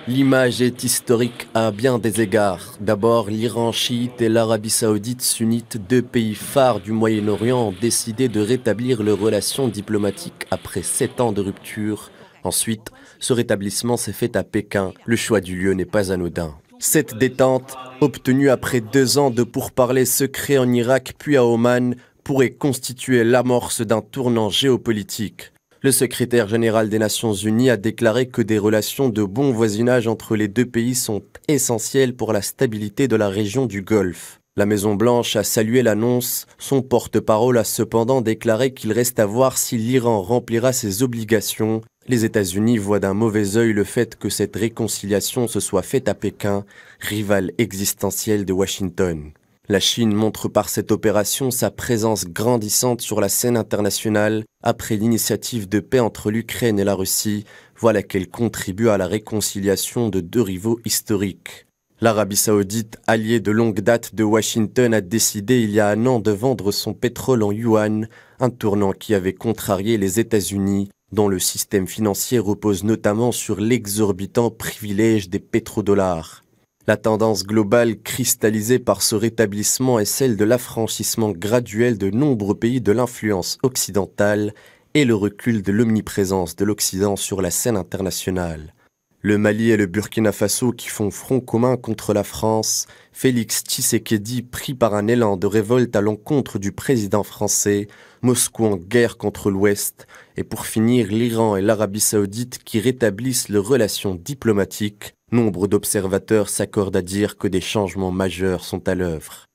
L'image est historique à bien des égards. D'abord, l'Iran chiite et l'Arabie saoudite sunnite, deux pays phares du Moyen-Orient, ont décidé de rétablir leurs relations diplomatiques après 7 ans de rupture. Ensuite, ce rétablissement s'est fait à Pékin. Le choix du lieu n'est pas anodin. Cette détente, obtenue après 2 ans de pourparlers secrets en Irak puis à Oman, pourrait constituer l'amorce d'un tournant géopolitique. Le secrétaire général des Nations Unies a déclaré que des relations de bon voisinage entre les deux pays sont essentielles pour la stabilité de la région du Golfe. La Maison-Blanche a salué l'annonce. Son porte-parole a cependant déclaré qu'il reste à voir si l'Iran remplira ses obligations. Les États-Unis voient d'un mauvais œil le fait que cette réconciliation se soit faite à Pékin, rival existentiel de Washington. La Chine montre par cette opération sa présence grandissante sur la scène internationale après l'initiative de paix entre l'Ukraine et la Russie, voilà qu'elle contribue à la réconciliation de deux rivaux historiques. L'Arabie saoudite, alliée de longue date de Washington, a décidé il y a 1 an de vendre son pétrole en yuan, un tournant qui avait contrarié les États-Unis, dont le système financier repose notamment sur l'exorbitant privilège des pétrodollars. La tendance globale cristallisée par ce rétablissement est celle de l'affranchissement graduel de nombreux pays de l'influence occidentale et le recul de l'omniprésence de l'Occident sur la scène internationale. Le Mali et le Burkina Faso qui font front commun contre la France, Félix Tshisekedi pris par un élan de révolte à l'encontre du président français, Moscou en guerre contre l'Ouest, et pour finir l'Iran et l'Arabie saoudite qui rétablissent leurs relations diplomatiques. Nombre d'observateurs s'accordent à dire que des changements majeurs sont à l'œuvre.